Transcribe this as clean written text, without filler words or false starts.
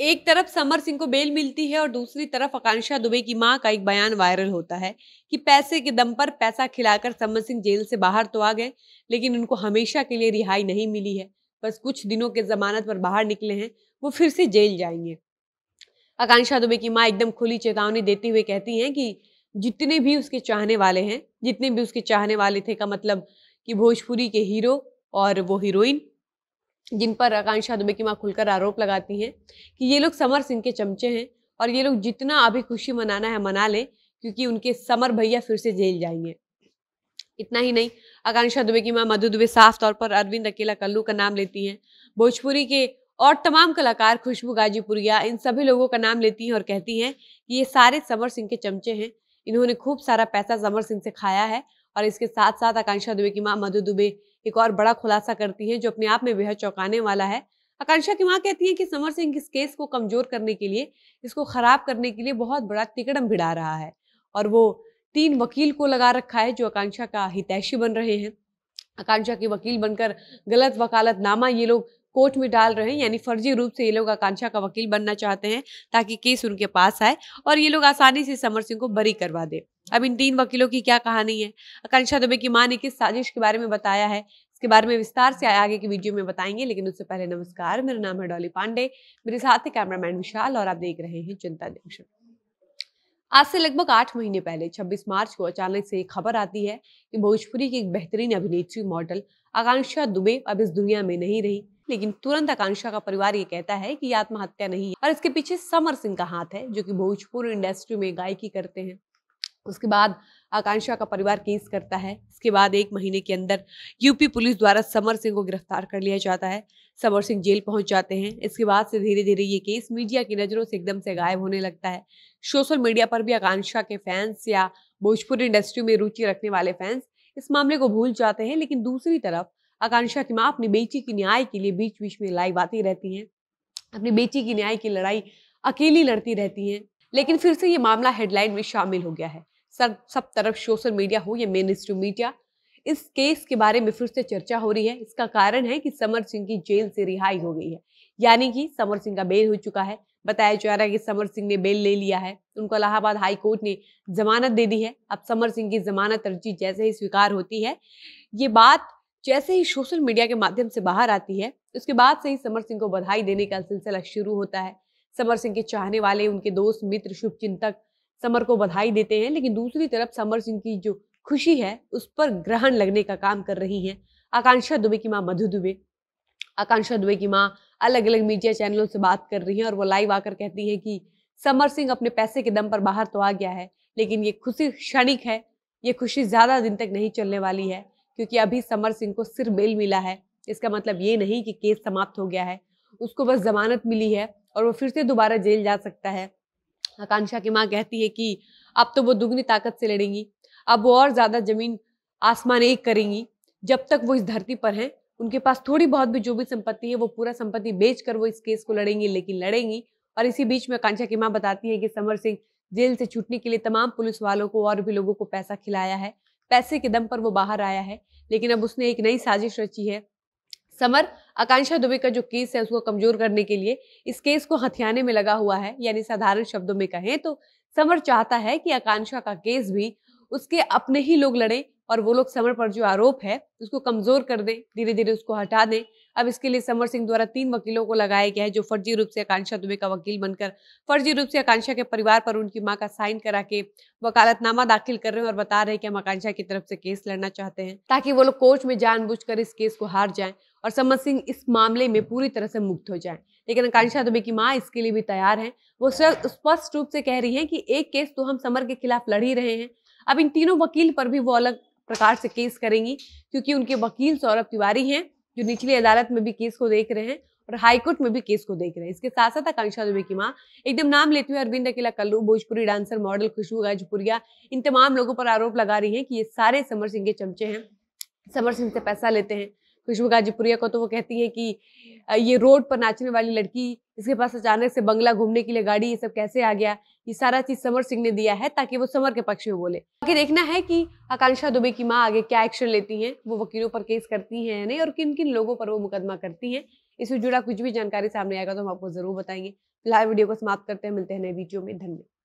एक तरफ समर सिंह को बेल मिलती है और दूसरी तरफ आकांक्षा दुबे की मां का एक बयान वायरल होता है कि पैसे के दम पर पैसा खिलाकर समर सिंह जेल से बाहर तो आ गए, लेकिन उनको हमेशा के लिए रिहाई नहीं मिली है। बस कुछ दिनों के जमानत पर बाहर निकले हैं, वो फिर से जेल जाएंगे। आकांक्षा दुबे की मां एकदम खुली चेतावनी देते हुए कहती हैं कि जितने भी उसके चाहने वाले हैं, जितने भी उसके चाहने वाले थे का मतलब कि भोजपुरी के हीरो और वो हीरोइन, जिन पर आकांक्षा दुबे की मां खुलकर आरोप लगाती हैं कि ये लोग समर सिंह के चमचे हैं और ये लोग जितना अभी खुशी मनाना है मना लें, क्योंकि उनके समर भैया फिर से जेल जाएंगे। इतना ही नहीं, आकांक्षा दुबे की मां मधु दुबे साफ तौर पर अरविंद अकेला कल्लू का नाम लेती हैं, भोजपुरी के और तमाम कलाकार खुशबू गाजीपुरिया, इन सभी लोगों का नाम लेती हैं और कहती हैं कि ये सारे समर सिंह के चमचे हैं। इन्होंने खूब सारा पैसा समर सिंह से खाया है। और इसके साथ साथ आकांक्षा दुबे की मां मधु दुबे एक और बड़ा खुलासा करती है जो अपने आप में बेहद चौंकाने वाला है। आकांक्षा की मां कहती है कि समर सिंह इस केस को कमजोर करने के लिए, इसको खराब करने के लिए बहुत बड़ा तिकड़म भिड़ा रहा है और वो 3 वकील को लगा रखा है जो आकांक्षा का हितैषी बन रहे हैं। आकांक्षा के वकील बनकर गलत वकालतनामा ये लोग कोर्ट में डाल रहे हैं, यानी फर्जी रूप से ये लोग आकांक्षा का वकील बनना चाहते हैं ताकि केस उनके पास आए और ये लोग आसानी से समर सिंह को बरी करवा दे। अब इन 3 वकीलों की क्या कहानी है, आकांक्षा दुबे की मां ने किस साजिश के बारे में बताया है, इसके बारे में विस्तार से आगे की वीडियो में बताएंगे। लेकिन उससे पहले नमस्कार, मेरा नाम है डॉली पांडे, मेरे साथ है कैमरामैन विशाल और आप देख रहे हैं जनता जंक्शन। आज से लगभग 8 महीने पहले 26 मार्च को अचानक से एक खबर आती है कि भोजपुरी की एक बेहतरीन अभिनेत्री मॉडल आकांक्षा दुबे अब इस दुनिया में नहीं रही। लेकिन तुरंत आकांक्षा का परिवार ये कहता है कि ये आत्महत्या नहीं है और इसके पीछे समर सिंह का हाथ है, जो कि भोजपुरी इंडस्ट्री में गायकी करते हैं। उसके बाद आकांक्षा का परिवार केस करता है। इसके बाद 1 महीने के अंदर यूपी पुलिस द्वारा समर सिंह को गिरफ्तार कर लिया जाता है। समर सिंह जेल पहुंच जाते हैं। इसके बाद से धीरे धीरे ये केस मीडिया की नजरों से एकदम से गायब होने लगता है। सोशल मीडिया पर भी आकांक्षा के फैंस या भोजपुरी इंडस्ट्री में रुचि रखने वाले फैंस इस मामले को भूल जाते हैं। लेकिन दूसरी तरफ आकांक्षा की मां अपनी बेटी की न्याय के लिए बीच बीच में लाइव आती रहती हैं, अपनी बेटी की न्याय की लड़ाई अकेली लड़ती रहती हैं। लेकिन फिर से ये मामला हेडलाइन में शामिल हो गया है। सब तरफ सोशल मीडिया हो या मेन स्ट्रीम मीडिया, इस केस के बारे में फिर से चर्चा हो रही है। इसका कारण है कि समर सिंह की जेल से रिहाई हो गई है, यानी कि समर सिंह का बेल हो चुका है। बताया जा रहा है कि समर सिंह ने बेल ले लिया है, उनको इलाहाबाद हाई कोर्ट ने जमानत दे दी है। अब समर सिंह की जमानत अर्जी जैसे ही स्वीकार होती है, ये बात जैसे ही सोशल मीडिया के माध्यम से बाहर आती है, उसके बाद से ही समर सिंह को बधाई देने का सिलसिला शुरू होता है। समर सिंह के चाहने वाले, उनके दोस्त मित्र, शुभचिंतक समर को बधाई देते हैं। लेकिन दूसरी तरफ समर सिंह की जो खुशी है उस पर ग्रहण लगने का काम कर रही हैं आकांक्षा दुबे की मां मधु दुबे। आकांक्षा दुबे की मां अलग अलग मीडिया चैनलों से बात कर रही हैं और वो लाइव आकर कहती है कि समर सिंह अपने पैसे के दम पर बाहर तो आ गया है, लेकिन ये खुशी क्षणिक है, ये खुशी ज्यादा दिन तक नहीं चलने वाली है, क्योंकि अभी समर सिंह को सिर्फ बेल मिला है। इसका मतलब ये नहीं कि केस समाप्त हो गया है, उसको बस जमानत मिली है और वो फिर से दोबारा जेल जा सकता है। आकांक्षा की मां कहती है कि अब तो वो दुगनी ताकत से लड़ेंगी, अब वो और ज्यादा जमीन आसमान एक करेंगी। जब तक वो इस धरती पर हैं, उनके पास थोड़ी बहुत भी जो भी संपत्ति है वो पूरा संपत्ति बेचकर वो इस केस को लड़ेंगी, लेकिन लड़ेंगी। और इसी बीच में आकांक्षा की मां बताती है कि समर सिंह जेल से छूटने के लिए तमाम पुलिस वालों को और भी लोगों को पैसा खिलाया है, पैसे के दम पर वो बाहर आया है। लेकिन अब उसने एक नई साजिश रची है। समर आकांक्षा दुबे का जो केस है उसको कमजोर करने के लिए इस केस को हथियाने में लगा हुआ है। यानी साधारण शब्दों में कहें तो समर चाहता है कि आकांक्षा का केस भी उसके अपने ही लोग लड़े और वो लोग समर पर जो आरोप है उसको कमजोर कर दें, धीरे धीरे उसको हटा दें। अब इसके लिए समर सिंह द्वारा 3 वकीलों को लगाया गया है जो फर्जी रूप से आकांक्षा दुबे का वकील बनकर फर्जी रूप से आकांक्षा के परिवार पर उनकी मां का साइन करा के वकालतनामा दाखिल कर रहे हैं और बता रहे हैं कि हम आकांक्षा की तरफ से केस लड़ना चाहते हैं, ताकि वो लोग कोर्ट में जानबूझकर इस केस को हार जाएं और समर सिंह इस मामले में पूरी तरह से मुक्त हो जाएं। लेकिन आकांक्षा दुबे की मां इसके लिए भी तैयार है। वो स्पष्ट रूप से कह रही है कि एक केस तो हम समर के खिलाफ लड़ ही रहे हैं, अब इन तीनों वकील पर भी वो अलग प्रकार से केस करेंगी, क्योंकि उनके वकील सौरभ तिवारी हैं जो निचली अदालत में भी केस को देख रहे हैं और हाईकोर्ट में भी केस को देख रहे हैं। इसके साथ साथ आकांक्षा दुबे की मां एकदम नाम लेते हुए अरविंद अकेला कल्लू, भोजपुरी डांसर, मॉडल खुशबू गाजीपुरिया, इन तमाम लोगों पर आरोप लगा रही है कि ये सारे समर सिंह के चमचे हैं, समर सिंह से पैसा लेते हैं। खुशबू गाजीपुरिया को तो वो कहती है कि ये रोड पर नाचने वाली लड़की, इसके पास अचानक से बंगला, घूमने के लिए गाड़ी, ये सब कैसे आ गया, ये सारा चीज समर सिंह ने दिया है ताकि वो समर के पक्ष में बोले। बाकी देखना है कि आकांक्षा दुबे की मां आगे क्या एक्शन लेती हैं, वो वकीलों पर केस करती हैं या नहीं और किन किन लोगों पर वो मुकदमा करती हैं। इससे जुड़ा कुछ भी जानकारी सामने आएगा तो हम आपको जरूर बताएंगे। फिलहाल वीडियो को समाप्त करते हैं, मिलते हैं नए वीडियो में। धन्यवाद।